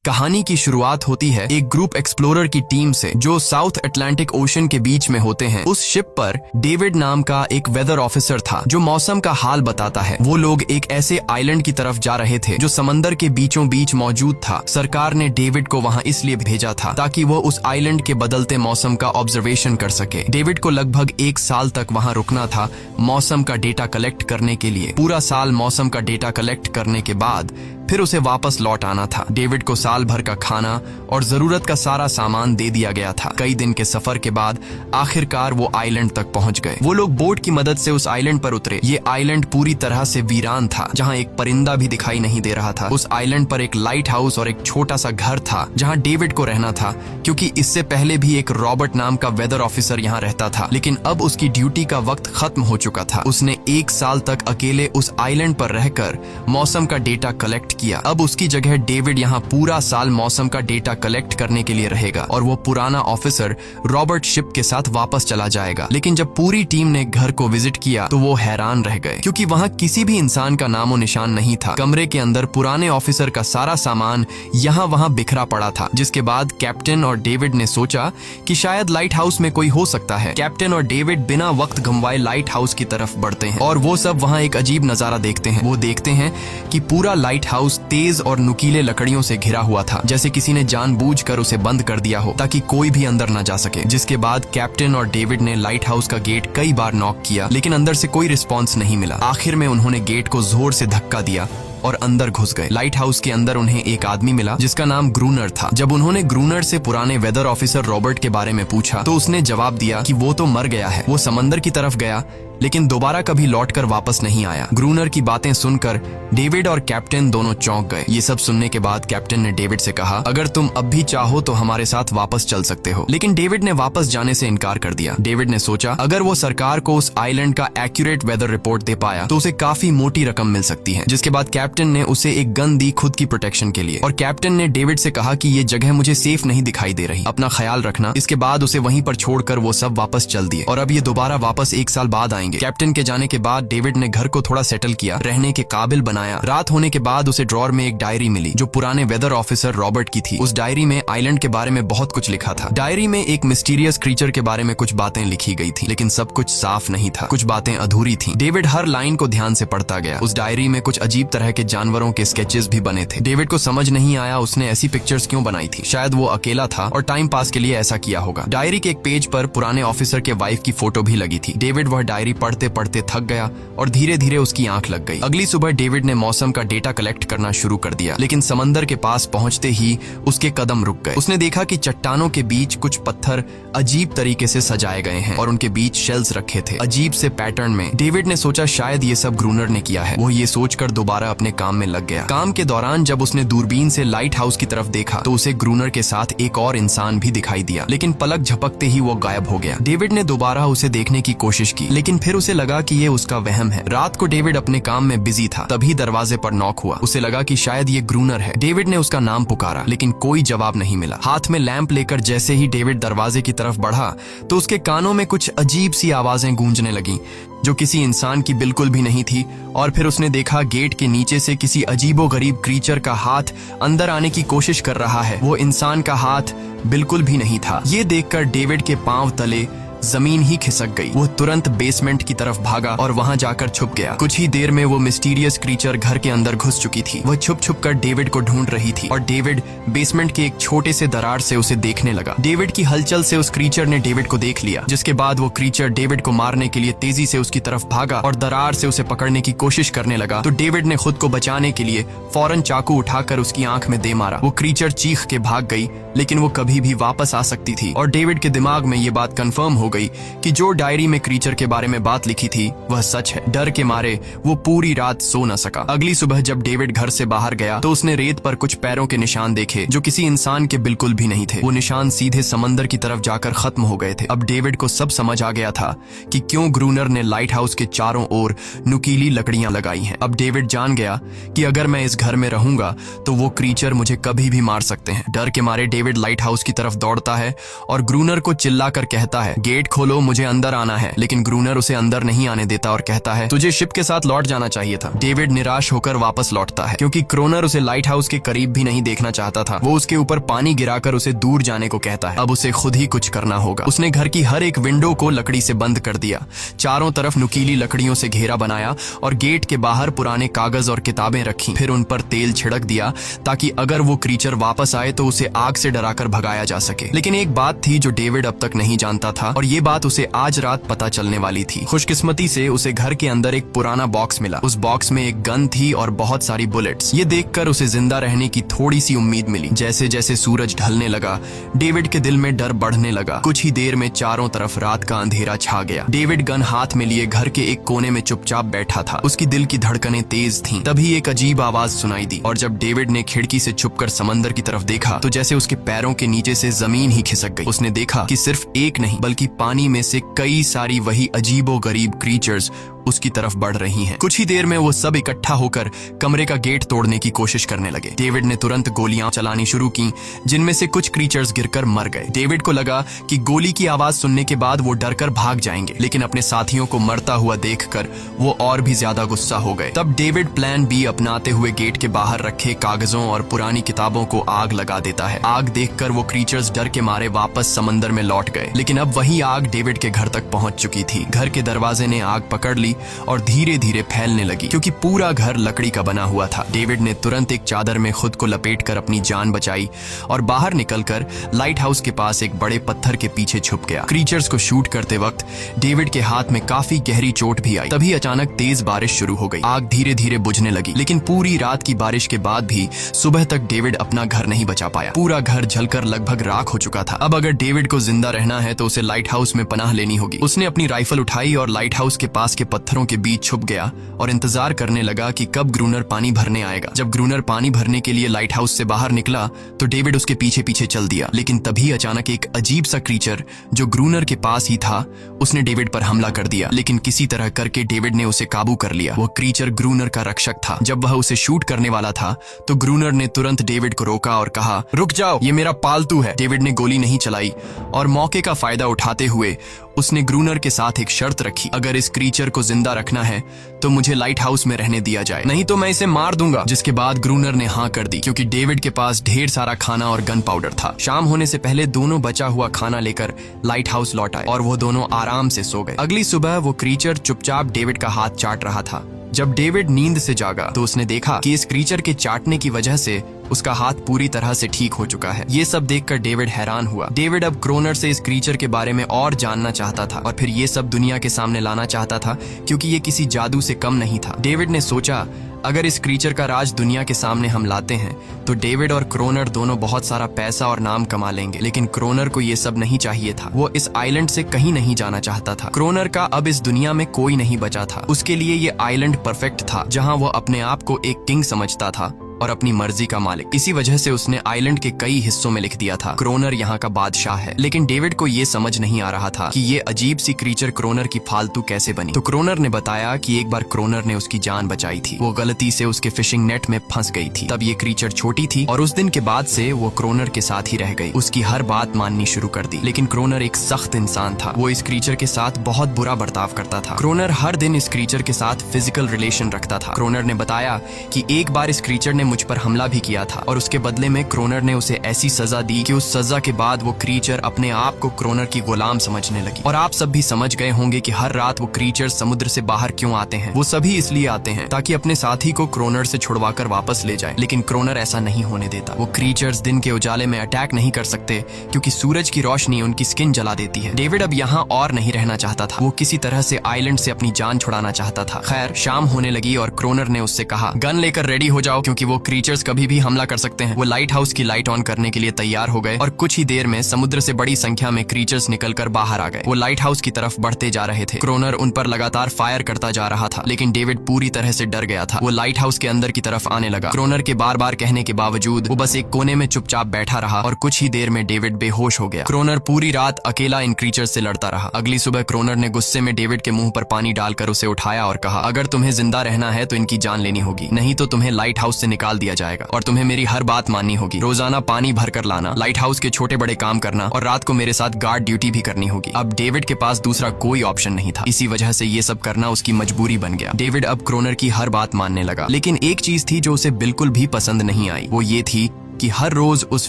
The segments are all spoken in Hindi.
कहानी की शुरुआत होती है एक ग्रुप एक्सप्लोरर की टीम से जो साउथ अटलांटिक ओशन के बीच में होते हैं। उस शिप पर डेविड नाम का एक वेदर ऑफिसर था जो मौसम का हाल बताता है। वो लोग एक ऐसे आइलैंड की तरफ जा रहे थे जो समंदर के बीचों बीच मौजूद था। सरकार ने डेविड को वहां इसलिए भेजा था ताकि वो उस आइलैंड के बदलते मौसम का ऑब्जर्वेशन कर सके। डेविड को लगभग 1 साल तक वहां रुकना था मौसम का डेटा कलेक्ट करने के लिए। पूरा साल मौसम का डेटा कलेक्ट करने के बाद फिर उसे वापस लौट आना था। डेविड को साल भर का खाना और जरूरत का सारा सामान दे दिया गया था। कई दिन के सफर के बाद आखिरकार वो आइलैंड तक पहुंच गए। वो लोग बोट की मदद से उस आइलैंड पर उतरे। ये आइलैंड पूरी तरह से वीरान था, जहां एक परिंदा भी दिखाई नहीं दे रहा था। उस आइलैंड पर एक लाइट हाउस और एक छोटा सा घर था जहां डेविड को रहना था, क्योंकि इससे पहले भी एक रॉबर्ट नाम का वेदर ऑफिसर यहाँ रहता था। लेकिन अब उसकी ड्यूटी का वक्त खत्म हो चुका था। उसने 1 साल तक अकेले उस आइलैंड पर रहकर मौसम का डेटा कलेक्ट किया। अब उसकी जगह डेविड यहाँ पूरा साल मौसम का डेटा कलेक्ट करने के लिए रहेगा और वो पुराना ऑफिसर रॉबर्ट शिप के साथ वापस चला जाएगा। लेकिन जब पूरी टीम ने घर को विजिट किया तो वो हैरान रह गए, क्योंकि वहाँ किसी भी इंसान का नामो निशान नहीं था। कमरे के अंदर पुराने ऑफिसर का सारा सामान यहाँ वहाँ बिखरा पड़ा था। जिसके बाद कैप्टन और डेविड ने सोचा कि शायद लाइट हाउस में कोई हो सकता है। कैप्टन और डेविड बिना वक्त गंवाए लाइट हाउस की तरफ बढ़ते हैं और वो सब वहाँ एक अजीब नजारा देखते हैं। वो देखते हैं कि पूरा लाइट हाउस तेज और नुकीले लकड़ियों से घिरा हुआ था, जैसे किसी ने जानबूझकर उसे बंद कर दिया हो ताकि कोई भी अंदर न जा सके। जिसके बाद कैप्टन और डेविड ने लाइट हाउस का गेट कई बार नॉक किया, लेकिन अंदर से कोई रिस्पॉन्स नहीं मिला। आखिर में उन्होंने गेट को जोर से धक्का दिया और अंदर घुस गए। लाइट हाउस के अंदर उन्हें एक आदमी मिला जिसका नाम ग्रूनर था। जब उन्होंने ग्रूनर से पुराने वेदर ऑफिसर रॉबर्ट के बारे में पूछा तो उसने जवाब दिया कि वो तो मर गया है। वो समंदर की तरफ गया लेकिन दोबारा कभी लौटकर वापस नहीं आया। ग्रूनर की बातें सुनकर डेविड और कैप्टन दोनों चौंक गए। ये सब सुनने के बाद कैप्टन ने डेविड से कहा, अगर तुम अब भी चाहो तो हमारे साथ वापस चल सकते हो। लेकिन डेविड ने वापस जाने से इनकार कर दिया। डेविड ने सोचा अगर वो सरकार को उस आइलैंड का एक्यूरेट वेदर रिपोर्ट दे पाया तो उसे काफी मोटी रकम मिल सकती है। जिसके बाद कैप्टन ने उसे एक गन दी खुद की प्रोटेक्शन के लिए, और कैप्टन ने डेविड से कहा कि ये जगह मुझे सेफ नहीं दिखाई दे रही, अपना ख्याल रखना। इसके बाद उसे वहीं पर छोड़कर वो सब वापस चल दिए और अब ये दोबारा वापस 1 साल बाद आएंगे। कैप्टन के जाने के बाद डेविड ने घर को थोड़ा सेटल किया, रहने के काबिल बनाया। रात होने के बाद उसे ड्रॉर में एक डायरी मिली जो पुराने वेदर ऑफिसर रॉबर्ट की थी। उस डायरी में आइलैंड के बारे में बहुत कुछ लिखा था। डायरी में एक मिस्टीरियस क्रीचर के बारे में कुछ बातें लिखी गई थी, लेकिन सब कुछ साफ नहीं था। कुछ बातें अधूरी थी। डेविड हर लाइन को ध्यान से पढ़ता गया। उस डायरी में कुछ अजीब तरह के जानवरों के स्केचेस भी बने थे। डेविड को समझ नहीं आया उसने ऐसी पिक्चर्स क्यों बनाई थी। शायद वो अकेला था और टाइम पास के लिए ऐसा किया होगा। डायरी के एक पेज पर पुराने ऑफिसर के वाइफ की फोटो भी लगी थी। डेविड वह डायरी पढ़ते पढ़ते थक गया और धीरे धीरे उसकी आंख लग गई। अगली सुबह डेविड ने मौसम का डेटा कलेक्ट करना शुरू कर दिया, लेकिन समंदर के पास पहुंचते ही उसके कदम रुक गए। उसने देखा कि चट्टानों के बीच कुछ पत्थर अजीब तरीके से सजाए गए हैं और उनके बीच शेल्स रखे थे अजीब से पैटर्न में। डेविड ने सोचा शायद ये सब ग्रूनर ने किया है। वो ये सोचकर दोबारा अपने काम में लग गया। काम के दौरान जब उसने दूरबीन से लाइट हाउस की तरफ देखा तो उसे ग्रूनर के साथ एक और इंसान भी दिखाई दिया, लेकिन पलक झपकते ही वो गायब हो गया। डेविड ने दोबारा उसे देखने की कोशिश की, लेकिन फिर उसे लगा कि ये उसका वहम है। रात को डेविड अपने काम में बिजी था, तभी दरवाजे पर नॉक हुआ। उसे लगा कि शायद ये ग्रूनर है। डेविड ने उसका नाम पुकारा, लेकिन कोई जवाब नहीं मिला। हाथ में लैंप लेकर जैसे ही डेविड दरवाजे की तरफ बढ़ा तो उसके कानों में कुछ अजीब सी आवाजें गूंजने लगीं जो किसी इंसान की बिल्कुल भी नहीं थी। और फिर उसने देखा गेट के नीचे से किसी अजीबोगरीब क्रीचर का हाथ अंदर आने की कोशिश कर रहा है। वो इंसान का हाथ बिल्कुल भी नहीं था। ये देखकर डेविड के पांव तले जमीन ही खिसक गई। वो तुरंत बेसमेंट की तरफ भागा और वहां जाकर छुप गया। कुछ ही देर में वो मिस्टीरियस क्रीचर घर के अंदर घुस चुकी थी। वह छुप छुप कर डेविड को ढूंढ रही थी और डेविड बेसमेंट के एक छोटे से दरार से उसे देखने लगा। डेविड की हलचल से उस क्रीचर ने डेविड को देख लिया, जिसके बाद वो क्रीचर डेविड को मारने के लिए तेजी से उसकी तरफ भागा और दरार से उसे पकड़ने की कोशिश करने लगा। तो डेविड ने खुद को बचाने के लिए फौरन चाकू उठाकर उसकी आंख में दे मारा। वो क्रीचर चीख के भाग गई, लेकिन वो कभी भी वापस आ सकती थी। और डेविड के दिमाग में ये बात कंफर्म हो गई कि जो डायरी में क्रीचर के बारे में बात लिखी थी वह सच है। डर के मारे वो पूरी रात सो न सका। अगली सुबह जब डेविड घर से बाहर गया तो उसने रेत पर कुछ पैरों के निशान देखे जो किसी इंसान के बिल्कुल भी नहीं थे। वो निशान सीधे समंदर की तरफ जाकर खत्म हो गए थे। अब डेविड को सब समझ आ गया था कि क्यों ग्रूनर ने लाइट हाउस के चारों ओर नुकीली लकड़ियां लगाई हैं। अब डेविड जान गया कि अगर मैं इस घर में रहूंगा तो वो क्रीचर मुझे कभी भी मार सकते हैं। डर के मारे डेविड लाइट हाउस की तरफ दौड़ता है और ग्रूनर को चिल्लाकर कहता है, गेट गेट खोलो, मुझे अंदर आना है। लेकिन ग्रूनर उसे अंदर नहीं आने देता और कहता है तुझे शिप के साथ लौट जाना चाहिए था। डेविड निराश होकर वापस लौटता है क्योंकि क्रोनर उसे लाइट हाउस के करीब भी नहीं देखना चाहता था। वो उसके ऊपर पानी गिराकर उसे दूर जाने को कहता है। अब उसे खुद ही कुछ करना होगा। उसने घर की हर एक विंडो को लकड़ी से बंद कर दिया, चारों तरफ नुकीली लकड़ियों से घेरा बनाया और गेट के बाहर पुराने कागज और किताबें रखी। फिर उन पर तेल छिड़क दिया ताकि अगर वो क्रीचर वापस आए तो उसे आग से डराकर भगाया जा सके। लेकिन एक बात थी जो डेविड अब तक नहीं जानता था और ये बात उसे आज रात पता चलने वाली थी। खुशकिस्मती से उसे घर के अंदर एक पुराना बॉक्स मिला। उस बॉक्स में एक गन थी और बहुत सारी बुलेट्स। ये देखकर उसे जिंदा रहने की थोड़ी सी उम्मीद मिली। जैसे जैसे सूरज ढलने लगा, डेविड के दिल में डर बढ़ने लगा। कुछ ही देर में चारों तरफ रात का अंधेरा छा गया। डेविड गन हाथ में लिए घर के एक कोने में चुपचाप बैठा था। उसकी दिल की धड़कनें तेज थीं। तभी एक अजीब आवाज सुनाई दी और जब डेविड ने खिड़की से छुपकर समंदर की तरफ देखा तो जैसे उसके पैरों के नीचे से जमीन ही खिसक गई। उसने देखा कि सिर्फ एक नहीं बल्कि पानी में से कई सारी वही अजीबोगरीब क्रीचर्स उसकी तरफ बढ़ रही हैं। कुछ ही देर में वो सब इकट्ठा होकर कमरे का गेट तोड़ने की कोशिश करने लगे। डेविड ने तुरंत गोलियां चलानी शुरू की, जिनमें से कुछ क्रीचर्स गिरकर मर गए। डेविड को लगा कि गोली की आवाज सुनने के बाद वो डरकर भाग जाएंगे, लेकिन अपने साथियों को मरता हुआ देखकर वो और भी ज्यादा गुस्सा हो गए। तब डेविड प्लान बी अपनाते हुए गेट के बाहर रखे कागजों और पुरानी किताबों को आग लगा देता है। आग देखकर वो क्रीचर्स डर के मारे वापस समंदर में लौट गए, लेकिन अब वही आग डेविड के घर तक पहुंच चुकी थी। घर के दरवाजे ने आग पकड़ ली और धीरे धीरे फैलने लगी क्योंकि पूरा घर लकड़ी का बना हुआ था। डेविड ने तुरंत एक चादर में खुद को लपेटकर अपनी जान बचाई और बाहर निकलकर लाइट हाउस के पास एक बड़े पत्थर के पीछे छुप गया। क्रीचर्स को शूट करते वक्त डेविड के हाथ में काफी गहरी चोट भी आई। तभी अचानक तेज बारिश शुरू हो गई। आग धीरे धीरे बुझने लगी, लेकिन पूरी रात की बारिश के बाद भी सुबह तक डेविड अपना घर नहीं बचा पाया। पूरा घर जलकर लगभग राख हो चुका था। अब अगर डेविड को जिंदा रहना है तो उसे लाइट हाउस में पनाह लेनी होगी। उसने अपनी राइफल उठाई और लाइट हाउस के पास के पत्थरों के बीच छुप गया और इंतजार करने लगा कि कब ग्रूनर पानी भरने आएगा। जब ग्रूनर पानी भरने के लिए लाइट हाउस से बाहर निकला तो डेविड उसके पीछे पीछे चल दिया, लेकिन तभी अचानक एक अजीब सा क्रीचर जो ग्रूनर के पास ही था उसने डेविड पर हमला कर दिया। लेकिन किसी तरह करके डेविड ने उसे काबू कर लिया। वो क्रीचर ग्रूनर का रक्षक था। जब वह उसे शूट करने वाला था तो ग्रूनर ने तुरंत डेविड को रोका और कहा, रुक जाओ, ये मेरा पालतू है। डेविड ने गोली नहीं चलाई और मौके का फायदा उठाते हुए उसने ग्रूनर के साथ एक शर्त रखी, अगर इस क्रीचर को जिंदा रखना है तो मुझे लाइट हाउस में रहने दिया जाए, नहीं तो मैं इसे मार दूंगा। जिसके बाद ग्रूनर ने हाँ कर दी क्योंकि डेविड के पास ढेर सारा खाना और गन पाउडर था। शाम होने से पहले दोनों बचा हुआ खाना लेकर लाइट हाउस लौट आए और वो दोनों आराम से सो गए। अगली सुबह वो क्रीचर चुपचाप डेविड का हाथ चाट रहा था। जब डेविड नींद से जागा तो उसने देखा कि इस क्रीचर के चाटने की वजह से उसका हाथ पूरी तरह से ठीक हो चुका है। ये सब देखकर डेविड हैरान हुआ। डेविड अब क्रोनर से इस क्रीचर के बारे में और जानना चाहता था और फिर ये सब दुनिया के सामने लाना चाहता था क्योंकि ये किसी जादू से कम नहीं था। डेविड ने सोचा, अगर इस क्रीचर का राज दुनिया के सामने हम लाते हैं तो डेविड और क्रोनर दोनों बहुत सारा पैसा और नाम कमा लेंगे। लेकिन क्रोनर को ये सब नहीं चाहिए था। वो इस आइलैंड से कहीं नहीं जाना चाहता था। क्रोनर का अब इस दुनिया में कोई नहीं बचा था। उसके लिए ये आइलैंड परफेक्ट था जहां वो अपने आप को एक किंग समझता था और अपनी मर्जी का मालिक। इसी वजह से उसने आइलैंड के कई हिस्सों में लिख दिया था, क्रोनर यहाँ का बादशाह है। लेकिन डेविड को ये समझ नहीं आ रहा था कि ये अजीब सी क्रीचर क्रोनर की फालतू कैसे बनी। तो क्रोनर ने बताया कि एक बार क्रोनर ने उसकी जान बचाई थी। वो गलती से उसके फिशिंग नेट में फंस गई थी। तब ये क्रीचर छोटी थी और उस दिन के बाद से वो क्रोनर के साथ ही रह गई। उसकी हर बात माननी शुरू कर दी। लेकिन क्रोनर एक सख्त इंसान था। वो इस क्रीचर के साथ बहुत बुरा बर्ताव करता था। क्रोनर हर दिन इस क्रीचर के साथ फिजिकल रिलेशन रखता था। क्रोनर ने बताया कि एक बार इस क्रीचर ने मुझ पर हमला भी किया था और उसके बदले में क्रोनर ने उसे ऐसी सजा दी कि उस सजा के बाद वो क्रीचर अपने आप को क्रोनर की गुलाम समझने लगी। और आप सब भी समझ गए होंगे कि हर रात वो क्रीचर समुद्र से बाहर क्यों आते हैं। वो सभी इसलिए आते हैं ताकि अपने साथी को क्रोनर से छुड़वाकर वापस ले जाए। लेकिन क्रोनर ऐसा नहीं होने देता। वो क्रीचर्स दिन के उजाले में अटैक नहीं कर सकते क्योंकि सूरज की रोशनी उनकी स्किन जला देती है। डेविड अब यहाँ और नहीं रहना चाहता था। वो किसी तरह से आइलैंड से अपनी जान छुड़ाना चाहता था। खैर, शाम होने लगी और क्रोनर ने उससे कहा, गन लेकर रेडी हो जाओ क्योंकि वो क्रीचर्स कभी भी हमला कर सकते हैं। वो लाइट हाउस की लाइट ऑन करने के लिए तैयार हो गए और कुछ ही देर में समुद्र से बड़ी संख्या में क्रीचर्स निकलकर बाहर आ गए। वो लाइट हाउस की तरफ बढ़ते जा रहे थे। क्रोनर उन पर लगातार फायर करता जा रहा था, लेकिन डेविड पूरी तरह से डर गया था। वो लाइट हाउस के अंदर की तरफ आने लगा। क्रोनर के बार बार कहने के बावजूद वो बस एक कोने में चुपचाप बैठा रहा और कुछ ही देर में डेविड बेहोश हो गया। क्रोनर पूरी रात अकेला इन क्रीचर्स से लड़ता रहा। अगली सुबह क्रोनर ने गुस्से में डेविड के मुंह पर पानी डालकर उसे उठाया और कहा, अगर तुम्हें जिंदा रहना है तो इनकी जान लेनी होगी, नहीं तो तुम्हें लाइट हाउस से निकाल निकाल दिया जाएगा और तुम्हें मेरी हर बात माननी होगी। रोजाना पानी भर कर लाना, लाइट हाउस के छोटे बड़े काम करना और रात को मेरे साथ गार्ड ड्यूटी भी करनी होगी। अब डेविड के पास दूसरा कोई ऑप्शन नहीं था। इसी वजह से ये सब करना उसकी मजबूरी बन गया। डेविड अब क्रोनर की हर बात मानने लगा, लेकिन एक चीज थी जो उसे बिल्कुल भी पसंद नहीं आई। वो ये थी कि हर रोज उस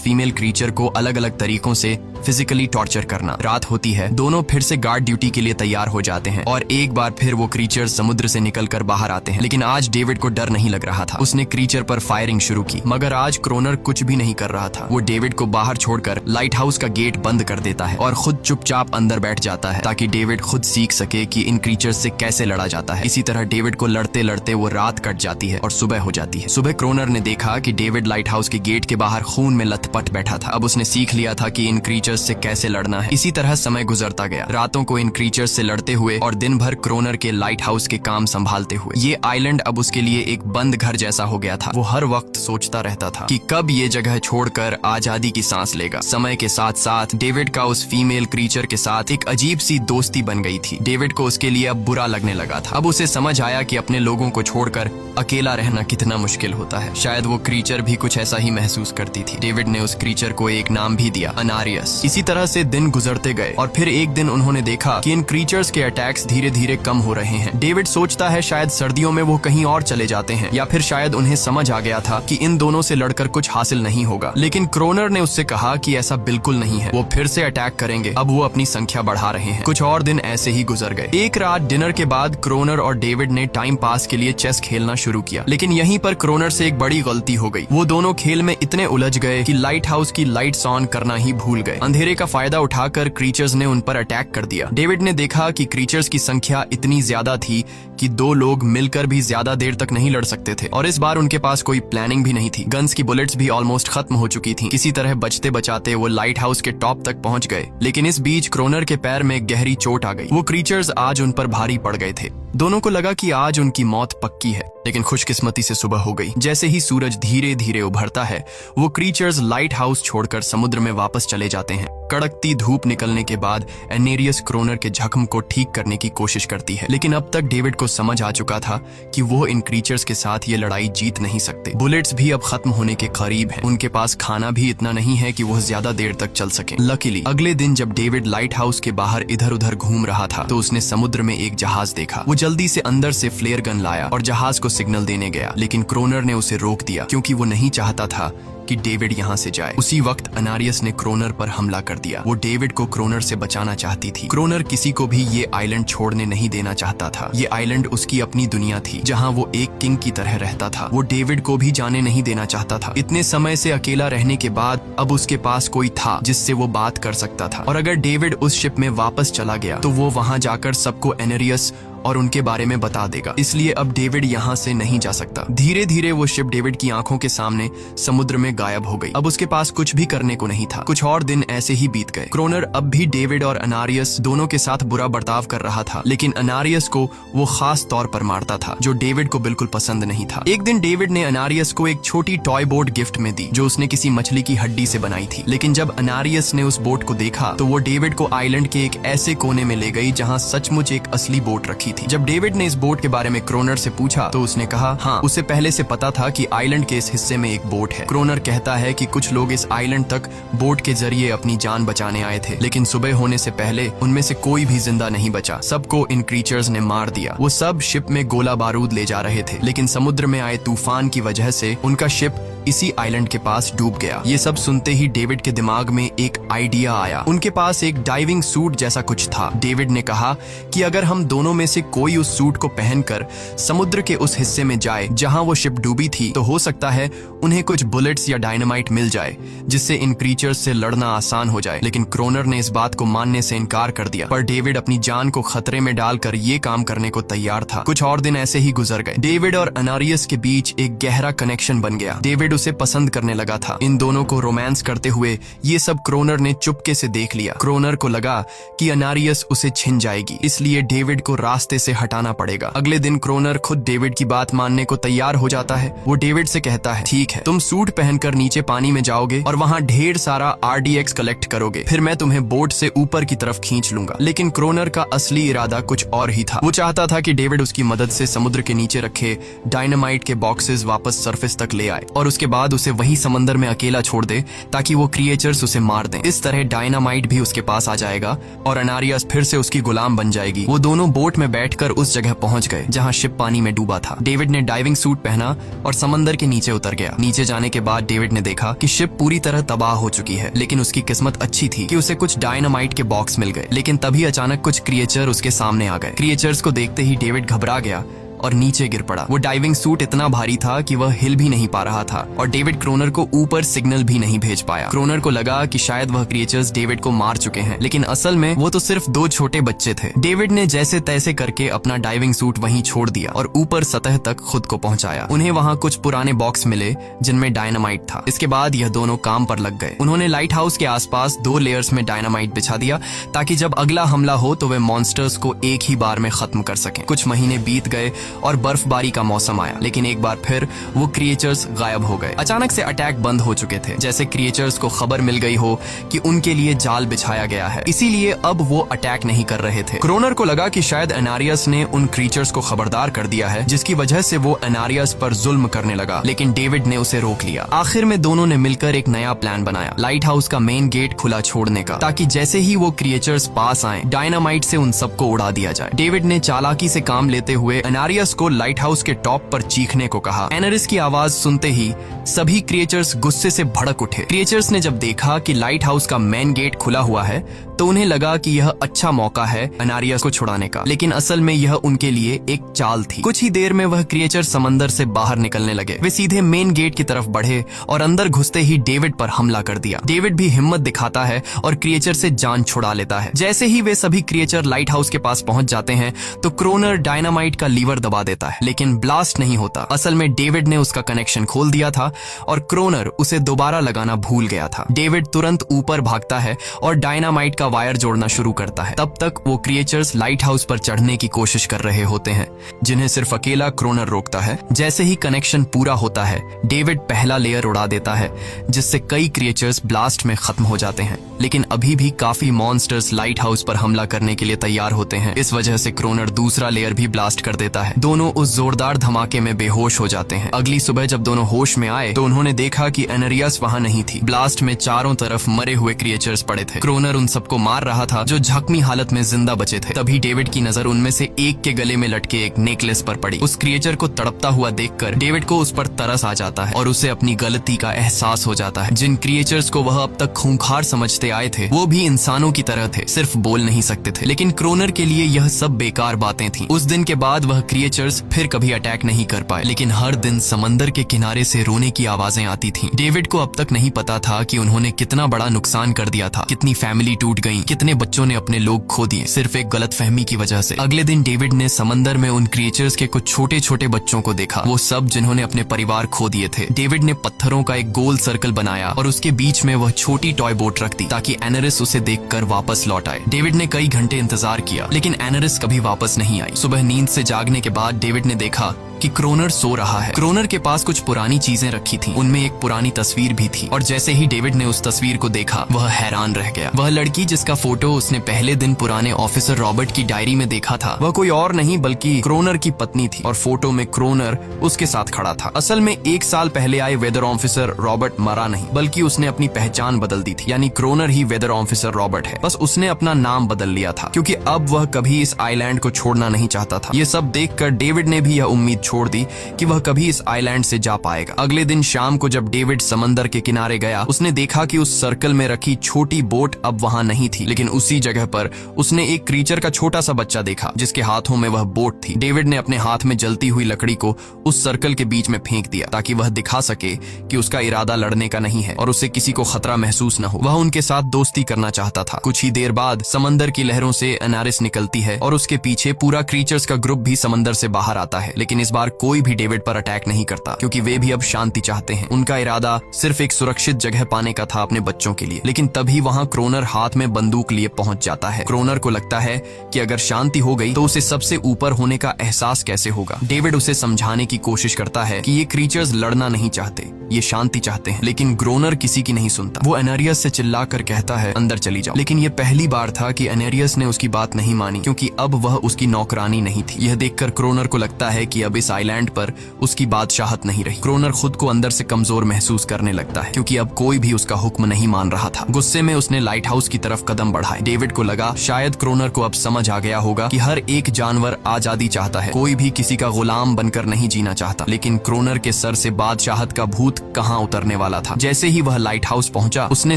फीमेल क्रीचर को अलग अलग तरीकों से फिजिकली टॉर्चर करना। रात होती है, दोनों फिर से गार्ड ड्यूटी के लिए तैयार हो जाते हैं और एक बार फिर वो क्रीचर समुद्र से निकलकर बाहर आते हैं। लेकिन आज डेविड को डर नहीं लग रहा था। उसने क्रीचर पर फायरिंग शुरू की, मगर आज क्रोनर कुछ भी नहीं कर रहा था। वो डेविड को बाहर छोड़कर लाइट हाउस का गेट बंद कर देता है और खुद चुपचाप अंदर बैठ जाता है ताकि डेविड खुद सीख सके कि इन क्रीचर से कैसे लड़ा जाता है। इसी तरह डेविड को लड़ते लड़ते वो रात कट जाती है और सुबह हो जाती है। सुबह क्रोनर ने देखा कि डेविड लाइट हाउस के गेट के बाहर खून में लथपथ बैठा था। अब उसने सीख लिया था कि इन क्रीचर्स से कैसे लड़ना है। इसी तरह समय गुजरता गया, रातों को इन क्रीचर्स से लड़ते हुए और दिन भर क्रोनर के लाइट हाउस के काम संभालते हुए। ये आइलैंड अब उसके लिए एक बंद घर जैसा हो गया था। वो हर वक्त सोचता रहता था कि कब ये जगह छोड़कर आजादी की सांस लेगा। समय के साथ साथ डेविड का उस फीमेल क्रीचर के साथ एक अजीब सी दोस्ती बन गई थी। डेविड को उसके लिए अब बुरा लगने लगा था। अब उसे समझ आया कि अपने लोगों को छोड़कर अकेला रहना कितना मुश्किल होता है। शायद वो क्रीचर भी कुछ ऐसा ही महसूस करती थी। डेविड ने उस क्रीचर को एक नाम भी दिया, अनारियस। इसी तरह से दिन गुजरते गए और फिर एक दिन उन्होंने देखा कि इन क्रीचर्स के अटैक्स धीरे धीरे कम हो रहे हैं। डेविड सोचता है शायद सर्दियों में वो कहीं और चले जाते हैं या फिर शायद उन्हें समझ आ गया था कि इन दोनों से लड़कर कुछ हासिल नहीं होगा। लेकिन क्रोनर ने उससे कहा कि ऐसा बिल्कुल नहीं है, वो फिर से अटैक करेंगे। अब वो अपनी संख्या बढ़ा रहे हैं। कुछ और दिन ऐसे ही गुजर गए। एक रात डिनर के बाद क्रोनर और डेविड ने टाइम पास के लिए चेस खेलना शुरू किया, लेकिन यहीं पर क्रोनर से एक बड़ी गलती हो गई। वो दोनों खेल में इतने उलझ गए कि लाइट हाउस की लाइट्स ऑन करना ही भूल गए। अंधेरे का फायदा उठाकर क्रीचर्स ने उन पर अटैक कर दिया। डेविड ने देखा कि क्रीचर्स की संख्या इतनी ज्यादा थी कि दो लोग मिलकर भी ज्यादा देर तक नहीं लड़ सकते थे और इस बार उनके पास कोई प्लानिंग भी नहीं थी। गन्स की बुलेट्स भी ऑलमोस्ट खत्म हो चुकी थी। किसी तरह बचते बचाते वो लाइट हाउस के टॉप तक पहुंच गए, लेकिन इस बीच क्रोनर के पैर में गहरी चोट आ गई। वो क्रीचर्स आज उन पर भारी पड़ गए थे। दोनों को लगा कि आज उनकी मौत पक्की है, लेकिन खुशकिस्मती से सुबह हो गई। जैसे ही सूरज धीरे धीरे उभरता है, वो क्रीचर्स लाइट हाउस छोड़कर समुद्र में वापस चले जाते हैं। कड़कती धूप निकलने के बाद एनेरियस क्रोनर के जख्म को ठीक करने की कोशिश करती है, लेकिन अब तक डेविड को समझ आ चुका था कि वो इन क्रीचर्स के साथ ये लड़ाई जीत नहीं सकते। बुलेट्स भी अब खत्म होने के करीब हैं। उनके पास खाना भी इतना नहीं है कि वो ज्यादा देर तक चल सके। लकीली अगले दिन जब डेविड लाइट हाउस के बाहर इधर उधर घूम रहा था तो उसने समुद्र में एक जहाज देखा। वो जल्दी से अंदर से फ्लेयर गन लाया और जहाज को सिग्नल देने गया, लेकिन क्रोनर ने उसे रोक दिया क्योंकि वो नहीं चाहता था कि डेविड यहाँ से जाए। उसी वक्त अनारियस ने क्रोनर पर हमला कर दिया। वो डेविड को क्रोनर से बचाना चाहती थी। क्रोनर किसी को भी ये आइलैंड छोड़ने नहीं देना चाहता था। ये आइलैंड उसकी अपनी दुनिया थी जहाँ वो एक किंग की तरह रहता था। वो डेविड को भी जाने नहीं देना चाहता था। इतने समय से अकेला रहने के बाद अब उसके पास कोई था जिससे वो बात कर सकता था, और अगर डेविड उस शिप में वापस चला गया तो वो वहाँ जाकर सबको एनेरियस और उनके बारे में बता देगा। इसलिए अब डेविड यहाँ से नहीं जा सकता। धीरे धीरे वो शिप डेविड की आंखों के सामने समुद्र में गायब हो गई। अब उसके पास कुछ भी करने को नहीं था। कुछ और दिन ऐसे ही बीत गए। क्रोनर अब भी डेविड और अनारियस दोनों के साथ बुरा बर्ताव कर रहा था, लेकिन अनारियस को वो खास तौर पर मारता था, जो डेविड को बिल्कुल पसंद नहीं था। एक दिन डेविड ने अनारियस को एक छोटी टॉय बोट गिफ्ट में दी जो उसने किसी मछली की हड्डी से बनाई थी। लेकिन जब अनारियस ने उस बोट को देखा तो वो डेविड को आइलैंड के एक ऐसे कोने में ले गई जहाँ सचमुच एक असली बोट रखी थी। जब डेविड ने इस बोट के बारे में क्रोनर से पूछा तो उसने कहा हाँ, उसे पहले से पता था कि आइलैंड के इस हिस्से में एक बोट है। क्रोनर कहता है कि कुछ लोग इस आइलैंड तक बोट के जरिए अपनी जान बचाने आए थे, लेकिन सुबह होने से पहले उनमें से कोई भी जिंदा नहीं बचा। सबको इन क्रीचर्स ने मार दिया। वो सब शिप में गोला बारूद ले जा रहे थे, लेकिन समुद्र में आए तूफान की वजह से उनका शिप इसी आइलैंड के पास डूब गया। ये सब सुनते ही डेविड के दिमाग में एक आइडिया आया। उनके पास एक डाइविंग सूट जैसा कुछ था। डेविड ने कहा कि अगर हम दोनों में से कोई उस सूट को पहनकर समुद्र के उस हिस्से में जाए जहां वो शिप डूबी थी, तो हो सकता है उन्हें कुछ बुलेट्स या डायनामाइट मिल जाए जिससे इन क्रीचर्स से लड़ना आसान हो जाए। लेकिन क्रोनर ने इस बात को मानने से इनकार कर दिया, पर डेविड अपनी जान को खतरे में डालकर ये काम करने को तैयार था। कुछ और दिन ऐसे ही गुजर गए। डेविड और अनारियस के बीच एक गहरा कनेक्शन बन गया। डेविड डेविड उसे पसंद करने लगा था। इन दोनों को रोमांस करते हुए ये सब क्रोनर ने चुपके से देख लिया। क्रोनर को लगा कि अनारियस उसे छिन जाएगी, इसलिए डेविड को रास्ते से हटाना पड़ेगा। अगले दिन क्रोनर खुद डेविड की बात मानने को तैयार हो जाता है। वो डेविड से कहता है, ठीक है, तुम सूट पहनकर नीचे पानी में जाओगे और वहाँ ढेर सारा RDX कलेक्ट करोगे, फिर मैं तुम्हें बोट से ऊपर की तरफ खींच लूंगा। लेकिन क्रोनर का असली इरादा कुछ और ही था। वो चाहता था कि डेविड उसकी मदद से समुद्र के नीचे रखे डायनामाइट के बॉक्सेस वापस सरफेस तक ले आए और उसके बाद उसे वही समंदर में अकेला छोड़ दे ताकि वो क्रिएचर्स उसे मार दें। इस तरह डायनामाइट भी उसके पास आ जाएगा और अनारियस फिर से उसकी गुलाम बन जाएगी। वो दोनों बोट में बैठकर उस जगह पहुंच गए जहां शिप पानी में डूबा था। डेविड ने डाइविंग सूट पहना और समंदर के नीचे उतर गया। नीचे जाने के बाद डेविड ने देखा कि शिप पूरी तरह तबाह हो चुकी है, लेकिन उसकी किस्मत अच्छी थी कि उसे कुछ डायनामाइट के बॉक्स मिल गए। लेकिन तभी अचानक कुछ क्रिएचर उसके सामने आ गए। क्रिएचर्स को देखते ही डेविड घबरा गया और नीचे गिर पड़ा। वो डाइविंग सूट इतना भारी था कि वह हिल भी नहीं पा रहा था और डेविड क्रोनर को ऊपर सिग्नल भी नहीं भेज पाया। क्रोनर को लगा कि शायद वह क्रिएचर्स डेविड को मार चुके हैं, लेकिन असल में वो तो सिर्फ 2 छोटे बच्चे थे। डेविड ने जैसे तैसे करके अपना डाइविंग सूट वहीं छोड़ दिया और ऊपर सतह तक खुद को पहुंचाया। उन्हें वहां कुछ पुराने बॉक्स मिले जिनमें डायनामाइट था। इसके बाद यह दोनों काम पर लग गए। उन्होंने लाइट हाउस के आसपास 2 लेयर्स में डायनामाइट बिछा दिया ताकि जब अगला हमला हो तो वे मॉन्स्टर्स को एक ही बार में खत्म कर सकें। कुछ महीने बीत गए और बर्फबारी का मौसम आया, लेकिन एक बार फिर वो क्रिएचर्स गायब हो गए। अचानक से अटैक बंद हो चुके थे, जैसे क्रिएचर्स को खबर मिल गई हो कि उनके लिए जाल बिछाया गया है, इसीलिए अब वो अटैक नहीं कर रहे थे। क्रोनर को लगा कि शायद अनारियस ने उन क्रिएचर्स को खबरदार कर दिया है, जिसकी वजह से वो अनारियस पर जुल्म करने लगा, लेकिन डेविड ने उसे रोक लिया। आखिर में दोनों ने मिलकर एक नया प्लान बनाया, लाइट हाउस का मेन गेट खुला छोड़ने का, ताकि जैसे ही वो क्रिएचर्स पास आए डायनामाइट से उन सबको उड़ा दिया जाए। डेविड ने चालाकी से काम लेते हुए अनारियस को लाइट हाउस के टॉप पर चीखने को कहा। एनरिस की आवाज सुनते ही सभी क्रिएचर्स गुस्से से भड़क उठे। क्रिएचर्स ने जब देखा कि लाइट हाउस का मेन गेट खुला हुआ है तो उन्हें लगा कि यह अच्छा मौका है अनारियस को छुड़ाने का, लेकिन असल में यह उनके लिए एक चाल थी। कुछ ही देर में वह क्रिएचर समंदर से बाहर निकलने लगे। वे सीधे मेन गेट की तरफ बढ़े और अंदर घुसते ही डेविड पर हमला कर दिया। डेविड भी हिम्मत दिखाता है और क्रिएचर से जान छुड़ा लेता है। जैसे ही वे सभी क्रिएचर लाइट हाउस के पास पहुंच जाते हैं तो क्रोनर डायनामाइट का लीवर दबा देता है, लेकिन ब्लास्ट नहीं होता। असल में डेविड ने उसका कनेक्शन खोल दिया था और क्रोनर उसे दोबारा लगाना भूल गया था। डेविड तुरंत ऊपर भागता है और डायनामाइट का वायर जोड़ना शुरू करता है। तब तक वो क्रिएचर्स लाइट हाउस पर चढ़ने की कोशिश कर रहे होते हैं, जिन्हें सिर्फ अकेला क्रोनर रोकता है। जैसे ही कनेक्शन पूरा होता है डेविड पहला लेयर उड़ा देता है, जिससे कई क्रिएचर्स ब्लास्ट में खत्म हो जाते हैं, लेकिन अभी भी काफी मॉन्स्टर्स लाइट हाउस पर हमला करने के लिए तैयार होते हैं। इस वजह से क्रोनर दूसरा लेयर भी ब्लास्ट कर देता है। दोनों उस जोरदार धमाके में बेहोश हो जाते हैं। अगली सुबह जब दोनों होश में आए तो उन्होंने देखा कि एनरियस वहां नहीं थी। ब्लास्ट में चारों तरफ मरे हुए क्रिएचर्स पड़े थे। क्रोनर उन सबको मार रहा था जो जख्मी हालत में जिंदा बचे थे। तभी डेविड की नजर उनमें से एक के गले में लटके एक नेकलेस पर पड़ी। उस क्रिएचर को तड़पता हुआ देखकर डेविड को उस पर तरस आ जाता है और उसे अपनी गलती का एहसास हो जाता है। जिन क्रिएचर्स को वह अब तक खूंखार समझते आए थे वो भी इंसानों की तरह थे, सिर्फ बोल नहीं सकते थे। लेकिन क्रोनर के लिए यह सब बेकार बातें थीं। उस दिन के बाद वह क्रिएचर्स फिर कभी अटैक नहीं कर पाए, लेकिन हर दिन समंदर के किनारे से रोने की आवाजें आती थीं। डेविड को अब तक नहीं पता था कि उन्होंने कितना बड़ा नुकसान कर दिया था, कितनी फैमिली टूट गई, कितने बच्चों ने अपने लोग खो दिए, सिर्फ एक गलतफहमी की वजह से। अगले दिन डेविड ने समंदर में उन क्रिएचर्स के कुछ छोटे छोटे बच्चों को देखा, वो सब जिन्होंने अपने परिवार खो दिए थे। डेविड ने पत्थरों का एक गोल सर्कल बनाया और उसके बीच में वह छोटी टॉय बोट रख दी ताकि एनरिस उसे देखकर वापस लौट आए। डेविड ने कई घंटे इंतजार किया, लेकिन एनरिस कभी वापस नहीं आई। सुबह नींद से जागने के बाद डेविड ने देखा कि क्रोनर सो रहा है। क्रोनर के पास कुछ पुरानी चीजें रखी थीं, उनमें एक पुरानी तस्वीर भी थी और जैसे ही डेविड ने उस तस्वीर को देखा वह हैरान रह गया। वह लड़की जिसका फोटो उसने पहले दिन पुराने ऑफिसर रॉबर्ट की डायरी में देखा था वह कोई और नहीं बल्कि क्रोनर की पत्नी थी और फोटो में क्रोनर उसके साथ खड़ा था। असल में 1 साल पहले आए वेदर ऑफिसर रॉबर्ट मरा नहीं, बल्कि उसने अपनी पहचान बदल दी थी, यानी क्रोनर ही वेदर ऑफिसर रॉबर्ट है। बस उसने अपना नाम बदल लिया था क्योंकि अब वह कभी इस आइलैंड को छोड़ना नहीं चाहता था। ये सब देखकर डेविड ने भी यह उम्मीद छोड़ दी कि वह कभी इस आइलैंड से जा पाएगा। अगले दिन शाम को जब डेविड समंदर के किनारे गया उसने देखा कि उस सर्कल में रखी छोटी बोट अब वहां नहीं नहीं थी, लेकिन उसी जगह पर उसने एक क्रीचर का छोटा सा बच्चा देखा जिसके हाथों में वह बोट थी। डेविड ने अपने हाथ में जलती हुई लकड़ी को उस सर्कल के बीच में फेंक दिया ताकि वह दिखा सके कि उसका इरादा लड़ने का नहीं है और उसे किसी को खतरा महसूस न हो। वह उनके साथ दोस्ती करना चाहता था। कुछ ही देर बाद समंदर की लहरों से एनारिस निकलती है और उसके पीछे पूरा क्रीचर्स का ग्रुप भी समंदर से बाहर आता है, लेकिन इस बार कोई भी डेविड पर अटैक नहीं करता क्योंकि वे भी अब शांति चाहते हैं। उनका इरादा सिर्फ एक सुरक्षित जगह पाने का था अपने बच्चों के लिए। लेकिन तभी वहां क्रोनर हाथ में बंदूक लिए पहुंच जाता है। क्रोनर को लगता है कि अगर शांति हो गई तो उसे सबसे ऊपर होने का एहसास कैसे होगा। डेविड उसे समझाने की कोशिश करता है कि ये क्रीचर्स लड़ना नहीं चाहते, ये शांति चाहते हैं, लेकिन क्रोनर किसी की नहीं सुनता। वो एनेरियस से चिल्लाकर कहता है अंदर चली जाओ। लेकिन ये पहली बार था कि एनेरियस ने उसकी बात नहीं मानी क्योंकि अब वह उसकी नौकरानी नहीं थी। यह देखकर क्रोनर को लगता है कि अब इस आइलैंड पर उसकी बादशाहत नहीं रही। क्रोनर खुद को अंदर से कमजोर महसूस करने लगता है क्योंकि अब कोई भी उसका हुक्म नहीं मान रहा था। गुस्से में उसने लाइट हाउस की तरफ कदम बढ़ाए। डेविड को लगा शायद क्रोनर को अब समझ आ गया होगा कि हर एक जानवर आजादी चाहता है, कोई भी किसी का गुलाम बनकर नहीं जीना चाहता। लेकिन क्रोनर के सर से बादशाहत का भूत कहां उतरने वाला था। जैसे ही वह लाइट हाउस पहुंचा, उसने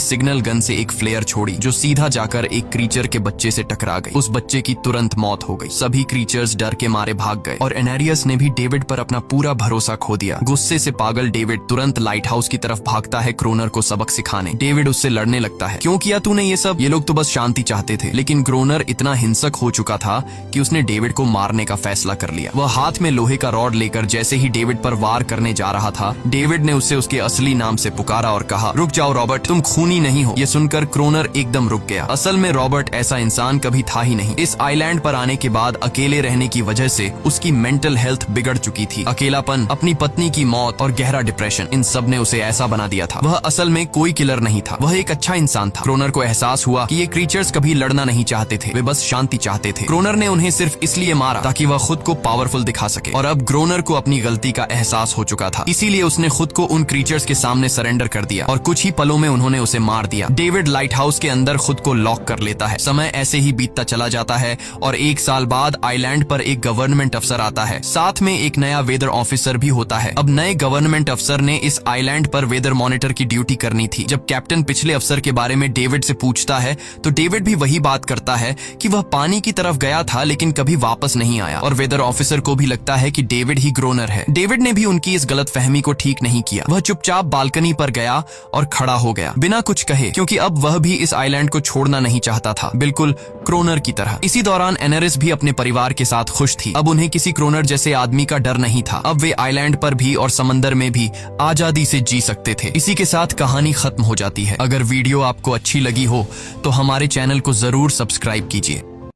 सिग्नल गन से एक फ्लेयर छोड़ी जो सीधा जाकर एक क्रीचर के बच्चे से टकरा गई। उस बच्चे की तुरंत मौत हो गई। सभी क्रीचर्स डर के मारे भाग गए और एनेरियस ने भी डेविड पर अपना पूरा भरोसा खो दिया। गुस्से से पागल डेविड तुरंत लाइट हाउस की तरफ भागता है क्रोनर को सबक सिखाने। डेविड उससे लड़ने लगता है, क्यों किया तूने ये सब? ये लोग तो बस शांति चाहते थे। लेकिन क्रोनर इतना हिंसक हो चुका था कि उसने डेविड को मारने का फैसला कर लिया। वह हाथ में लोहे का रॉड लेकर जैसे ही डेविड पर वार करने जा रहा था, डेविड ने उसे उसके असली नाम से पुकारा और कहा, रुक जाओ रॉबर्ट, तुम खूनी नहीं हो। ये सुनकर क्रोनर एकदम रुक गया। असल में रॉबर्ट ऐसा इंसान कभी था ही नहीं। इस आइलैंड पर आने के बाद अकेले रहने की वजह से उसकी मेंटल हेल्थ बिगड़ चुकी थी। अकेलापन, अपनी पत्नी की मौत और गहरा डिप्रेशन, इन सब ने उसे ऐसा बना दिया था। वह असल में कोई किलर नहीं था, वह एक अच्छा इंसान था। क्रोनर को एहसास हुआ कि ये क्रीचर्स कभी लड़ना नहीं चाहते थे, वे बस शांति चाहते थे। क्रोनर ने उन्हें सिर्फ इसलिए मारा ताकि वह खुद को पावरफुल दिखा सके और अब क्रोनर को अपनी गलती का एहसास हो चुका था। इसीलिए उसने खुद को उन क्रीचर्स के सामने सरेंडर कर दिया और कुछ ही पलों में उन्होंने उसे मार दिया। डेविड लाइट हाउस के अंदर खुद को लॉक कर लेता है। समय ऐसे ही बीतता चला जाता है और 1 साल बाद आइलैंड पर एक गवर्नमेंट अफसर आता है, साथ में एक नया वेदर ऑफिसर भी होता है। अब नए गवर्नमेंट अफसर ने इस आइलैंड पर वेदर मॉनिटर की ड्यूटी करनी थी। जब कैप्टन पिछले अफसर के बारे में डेविड से पूछता है तो डेविड भी वही बात करता है कि वह पानी की तरफ गया था लेकिन कभी वापस नहीं आया और वेदर ऑफिसर को भी लगता है कि डेविड ही क्रोनर है। डेविड ने भी उनकी इस गलतफहमी को ठीक नहीं किया। वह चुपचाप बालकनी पर गया और खड़ा हो गया बिना कुछ कहे, क्योंकि अब वह भी इस आइलैंड को छोड़ना नहीं चाहता था, बिल्कुल क्रोनर की तरह। इसी दौरान एनेरिस भी अपने परिवार के साथ खुश थी। अब उन्हें किसी क्रोनर जैसे आदमी का डर नहीं था। अब वे आइलैंड पर भी और समंदर में भी आजादी से जी सकते थे। इसी के साथ कहानी खत्म हो जाती है। अगर वीडियो आपको अच्छी लगी हो तो हमारे चैनल को जरूर सब्सक्राइब कीजिए।